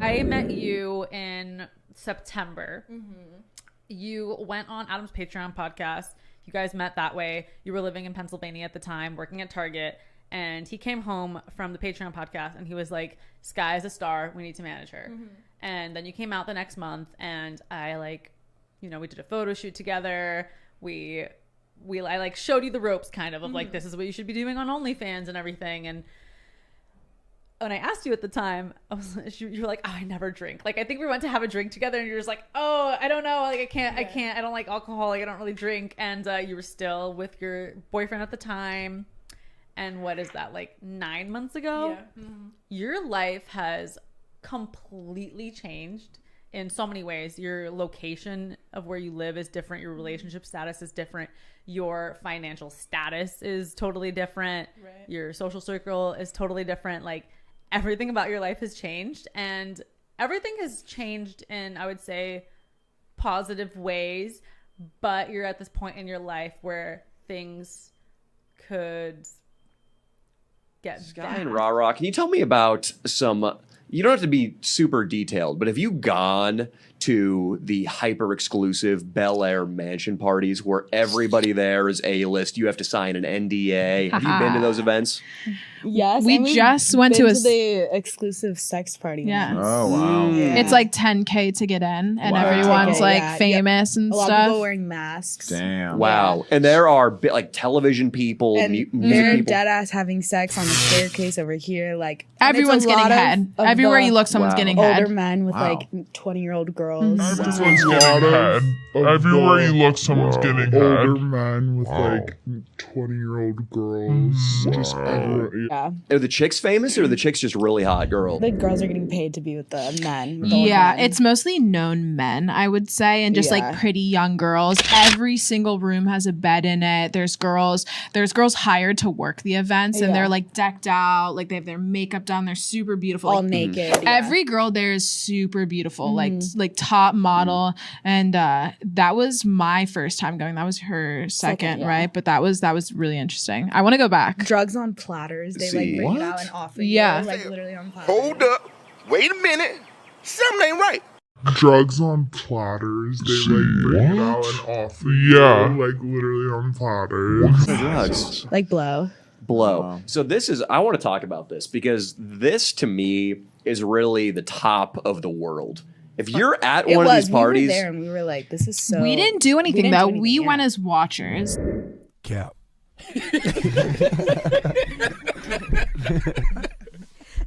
I met you in September. You went on Adam's Patreon podcast. You guys met that way. You were living in Pennsylvania at the time, working at Target. And he came home from the Patreon podcast and he was like, Sky is a star. We need to manage her. And then you came out the next month and I we did a photo shoot together. I showed you the ropes kind of like, this is what you should be doing on OnlyFans and everything. And when I asked you at the time, you were like, oh, I never drink. Like, I think we went to have a drink together and you're just like, oh, I don't know. Like, I can't, I don't like alcohol. Like, I don't really drink. And you were still with your boyfriend at the time. And what is that, like 9 months ago? Yeah. Your life has completely changed in so many ways. Your location of where you live is different. Your relationship status is different. Your financial status is totally different. Right. Your social circle is totally different. Like, everything about your life has changed, and everything has changed in, I would say, positive ways, but you're at this point in your life where things could get Sky bad. and Rah, can you tell me about some, you don't have to be super detailed, but have you gone to the hyper exclusive Bel Air mansion parties where everybody there is A-list? You have to sign an NDA. Have you been to those events? Yes, we just went to the exclusive sex party. Yeah. Oh wow. Yeah. It's like $10K to get in, and everyone's like famous and a lot stuff. of people wearing masks. Damn. Wow. And there are like television people, And music they're people. dead ass having sex on the staircase over here. Like, Everyone's and it's a getting lot head. of Everywhere the you look, someone's getting older head. men with Wow. like 20-year-old girls. Everyone's getting head. Everywhere you look, someone's getting older head. men with like 20-year-old girls. Just everywhere. Yeah, Are the chicks famous or are the chicks just really hot girl? the girls are getting paid to be with the men. With the old Yeah, men. it's mostly known men, I would say, and just like pretty young girls. Every single room has a bed in it. There's girls hired to work the events, and they're like decked out, like they have their makeup done. They're super beautiful, all like, naked. Yeah. Every girl there is super beautiful, like top model. And that was my first time going. That was her second, right? But that was really interesting. I want to go back. Drugs on platters. They like bring it out and offer you, like literally on platters. Hold up. Wait a minute. Something ain't right. Drugs on platters. They like bring it out and offer you, like literally on platters. Drugs. Like blow. So I want to talk about this because this to me is really the top of the world. If you're at one of these parties, we were there and we were like, this is so. We didn't do anything though. We went as watchers. Cap.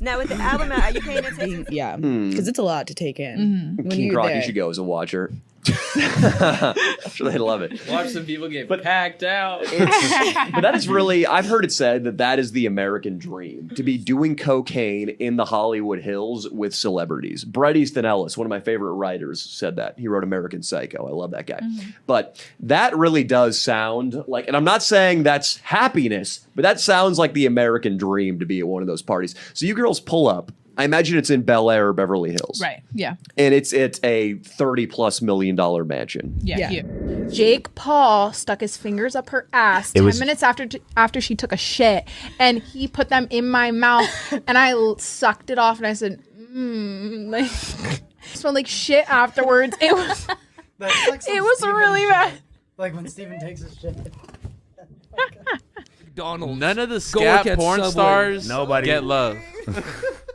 Now with the album out, are you paying attention? Yeah, because it's a lot to take in. When King you're Croc, there. you should go as a watcher. I'm sure they love it. Watch some people get packed out. But that is really, I've heard it said that is the American dream, to be doing cocaine in the Hollywood Hills with celebrities. Bret Easton Ellis, one of my favorite writers, said that. He wrote American Psycho. I love that guy. But that really does sound like, and I'm not saying that's happiness, but that sounds like the American dream to be at one of those parties. So you girls pull up. I imagine it's in Bel Air or Beverly Hills. Right. Yeah. And it's a $30+ million mansion. Yeah. Jake Paul stuck his fingers up her ass 10 minutes after she took a shit, and he put them in my mouth, and I sucked it off, and I said, like, smelled like shit afterwards. It was, it was really bad. Like when Steven takes a shit. Donald. None of the scat porn stars get love.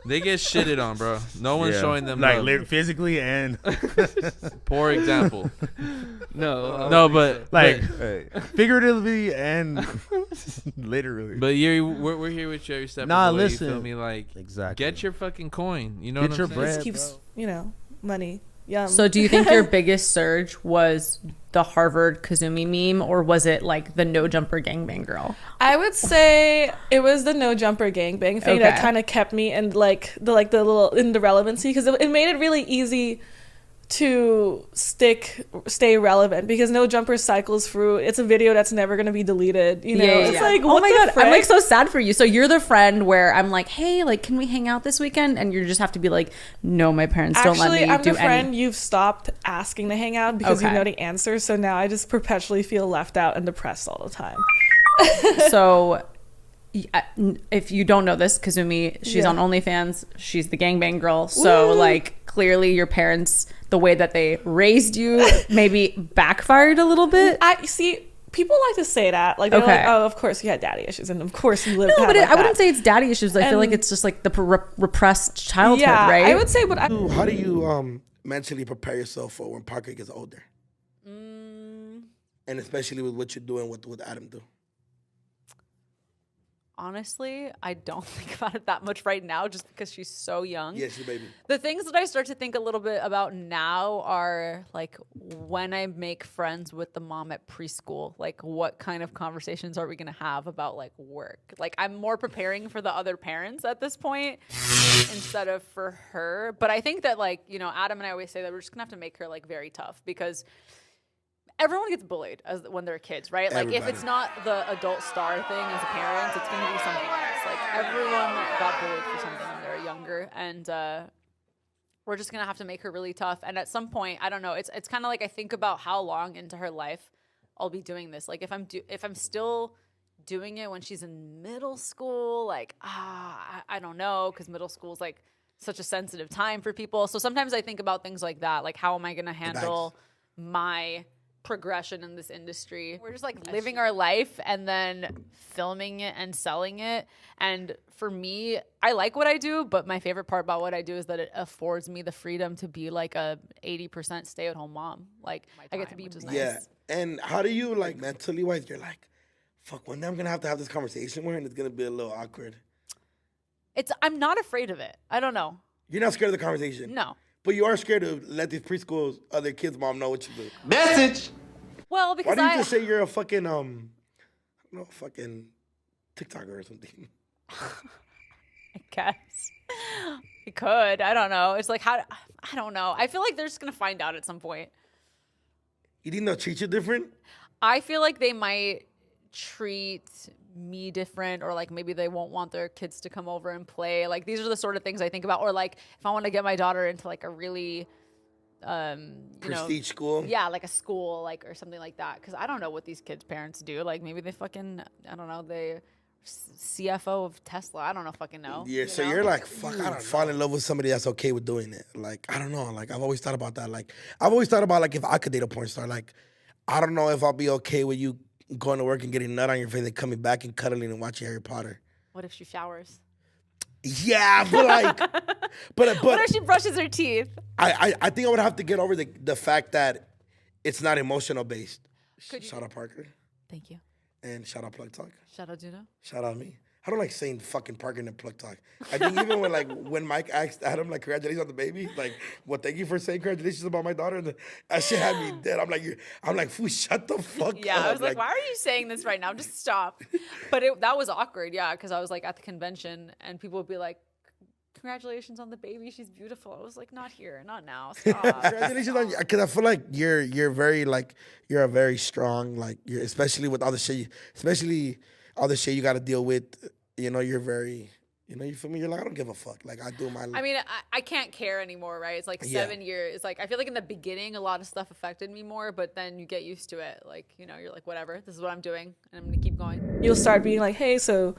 They get shitted on, bro. No one's showing them like love. physically and Poor example. no, but like figuratively and literally. But we're here with you every step Nah, of the way. listen. You feel me? Like, get your fucking coin. You know Get what your I'm bread, saying? This keeps, money. Yeah. So do you think your biggest surge was the Harvard Kazumi meme, or was it like the no jumper gangbang girl? I would say it was the no jumper gangbang thing that kind of kept me in the little in the relevancy, because it made it really easy to stay relevant, because no jumper cycles through. It's a video that's never going to be deleted, It's like, oh my god, frick? I'm like so sad for you. So you're the friend where I'm like, hey, like, can we hang out this weekend? And you just have to be like, no, my parents don't let me I'm do the friend you've stopped asking to hang out because you know the answer. So now I just perpetually feel left out and depressed all the time. So if you don't know this, Kazumi, she's on OnlyFans. She's the gangbang girl. So like clearly your parents, the way that they raised you maybe backfired a little bit. I see. People like to say that, like, they're like, oh, of course you had daddy issues, and of course you lived. No, but like I wouldn't say it's daddy issues. I feel like it's just like the repressed childhood, right? I would say, but how do you mentally prepare yourself for when Parker gets older, and especially with what you're doing with Adam do? Honestly, I don't think about it that much right now just because she's so young. Yeah, she's a baby. The things that I start to think a little bit about now are like when I make friends with the mom at preschool, like what kind of conversations are we going to have about like work? Like I'm more preparing for the other parents at this point instead of for her. But I think that like, you know, Adam and I always say that we're just going to have to make her like very tough because everyone gets bullied when they're kids, right? Like if it's not the adult star thing as a parent, it's going to be something else. Like everyone got bullied for something when they were younger, and we're just going to have to make her really tough. And at some point, I don't know. It's kind of like I think about how long into her life I'll be doing this. Like if I'm still doing it when she's in middle school, like I don't know, because middle school is like such a sensitive time for people. So sometimes I think about things like that, like how am I going to handle my progression in this industry. We're just like living our life and then filming it and selling it. And for me, I like what I do, but my favorite part about what I do is that it affords me the freedom to be like a 80% stay-at-home mom. Like I get to be, which is nice. Yeah. And how do you like mentally wise? You're like, fuck, one day I'm gonna have to have this conversation with her, and it's gonna be a little awkward. I'm not afraid of it. I don't know. You're not scared of the conversation? No. But you are scared to let these preschools, other kids' mom know what you do. Message. Well, because why don't you just say you're a fucking fucking TikToker or something? I guess you could. I don't know. It's like I don't know. I feel like they're just gonna find out at some point. You think they'll treat you different? I feel like they might treat me different, or like maybe they won't want their kids to come over and play. Like these are the sort of things I think about. Or like if I want to get my daughter into like a really prestige school, like a school, like or something like that, because I don't know what these kids' parents do. Like maybe they fucking, I don't know, they CFO of Tesla. I don't know, fucking know. Yeah, so you're like, fuck, I don't fall in love with somebody that's okay with doing it. Like I don't know. Like I've always thought about that. Like I've always thought about like if I could date a porn star. Like I don't know if I'll be okay with you going to work and getting nut on your face and coming back and cuddling and watching Harry Potter. What if she showers? Yeah, but like, but what if she brushes her teeth? I think I would have to get over the fact that it's not emotional based. Shout out Parker. Thank you. And shout out Plug Talk. Shout out Juno. Shout out me. I don't like saying fucking Parker and Plug Talk. I think even when Mike asked Adam like congratulations on the baby, like, well, thank you for saying congratulations about my daughter, and that shit had me dead. I'm like, fool, shut the fuck up. Yeah, I was like, why are you saying this right now? Just stop. But that was awkward, yeah, because I was like at the convention and people would be like, congratulations on the baby, she's beautiful. I was like, not here, not now. Stop. Congratulations on you, because I feel like you're very like you're a very strong, like you're especially with all the shit, you got to deal with. You know, you're very, you feel me? You're like, I don't give a fuck. Like, I do my life. I mean, I can't care anymore, right? It's like 7 years. It's like, I feel like in the beginning, a lot of stuff affected me more, but then you get used to it. Like, you're like, whatever, this is what I'm doing, and I'm going to keep going. You'll start being like, hey, so,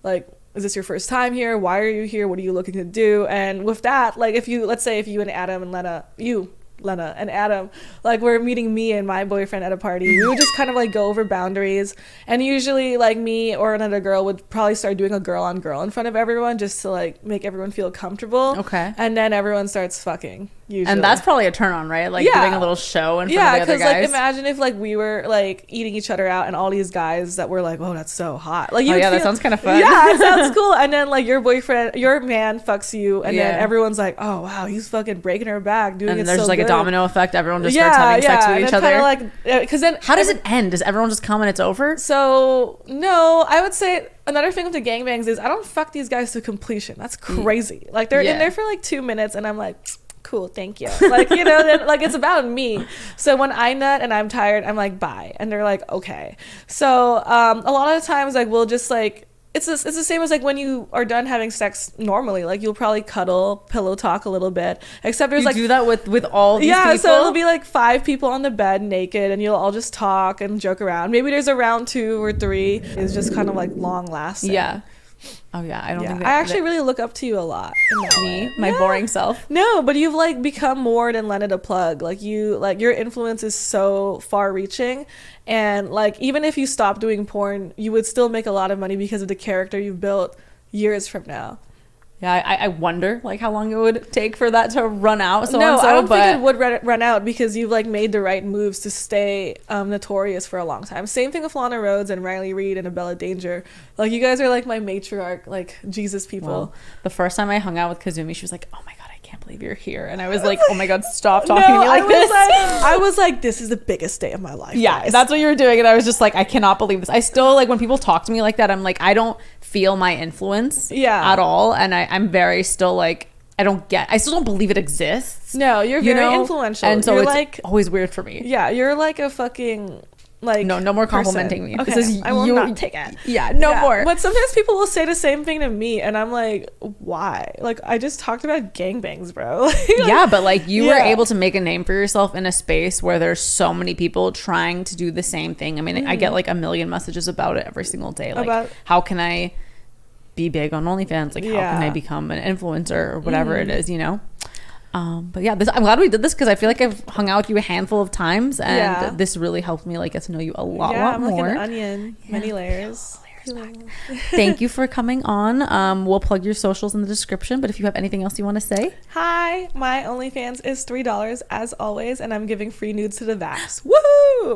like, is this your first time here? Why are you here? What are you looking to do? And with that, like, let's say if you and Adam and Lena and Adam, like, were meeting me and my boyfriend at a party, we would just kind of like go over boundaries, and usually like me or another girl would probably start doing a girl on girl in front of everyone just to like make everyone feel comfortable. Okay. And then everyone starts fucking usually. And that's probably a turn on, right? Like doing a little show in front of the other guys. Yeah, because like imagine if like we were like eating each other out and all these guys that were like, oh, that's so hot. Like that sounds kind of fun. Yeah, it sounds cool. And then like your man fucks you, and then everyone's like, oh wow, he's fucking breaking her back, doing it so good. And there's like a domino effect. Everyone just starts having sex with each other. Like, because then how does it end? Does everyone just come and it's over? So no, I would say another thing with the gangbangs is I don't fuck these guys to completion. That's crazy. Like they're in there for like 2 minutes, and I'm like, cool, thank you. Like, then, like it's about me. So when I nut and I'm tired, I'm like, bye, and they're like, okay. So a lot of the times like we'll just like it's the same as like when you are done having sex normally. Like you'll probably cuddle, pillow talk a little bit. Except there's like do that with all these people. So it'll be like 5 people on the bed naked, and you'll all just talk and joke around. Maybe there's a round 2 or 3. It's just kind of like long lasting. Yeah. Oh yeah, I don't think I actually really look up to you a lot. Me, my boring self. No, but you've like become more than Lena to plug. Like your influence is so far reaching, and like even if you stop doing porn, you would still make a lot of money because of the character you've built years from now. Yeah, I wonder like how long it would take for that to run out. I don't think it would run out because you've like made the right moves to stay notorious for a long time. Same thing with Lana Rhoades and Riley Reid and Abella Danger. Like you guys are like my matriarch, like Jesus people. Well, the first time I hung out with Kazumi, she was like, "Oh my god, I can't believe you're here," and I was like, "Oh my god, stop talking to me like this." I was like, "This is the biggest day of my life." Yeah, guys. that's what you were doing, and I was just like, "I cannot believe this." I still like when people talk to me like that. I'm like, I don't feel my influence at all, and I'm very still like I still don't believe it exists. No, you're very influential, and so you're it's like always weird for me. Yeah, you're like a fucking like no more complimenting me. Okay, this is I will not take it. Yeah, no more. But sometimes people will say the same thing to me, and I'm like, why? Like I just talked about gangbangs, bro. Yeah, but like you were able to make a name for yourself in a space where there's so many people trying to do the same thing. I mean, I get like a million messages about it every single day. Like, how can I be big on OnlyFans? Like, how can I become an influencer or whatever it is, you know? But yeah, I'm glad we did this because I feel like I've hung out with you a handful of times, and this really helped me like get to know you a lot I'm more. Like an onion, many layers. Thank you for coming on. We'll plug your socials in the description, but if you have anything else you want to say. Hi, my OnlyFans is $3 as always, and I'm giving free nudes to the vax. Woohoo!